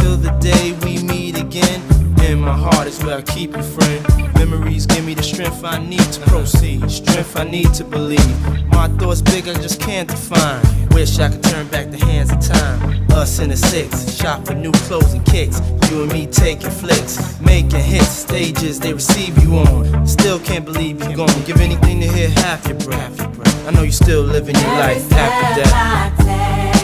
till the day we meet again. In my heart is where I keep you, friend. Memories give me the strength I need to proceed, strength I need to believe. My thoughts big, I just can't define. Wish I could turn back the hands of time. Us in the six, shop for new clothes and kicks. You and me taking flicks, making hits, stages they receive you on. Still can't believe you're gone. Give anything to hear half your breath. I know you still living your life after death.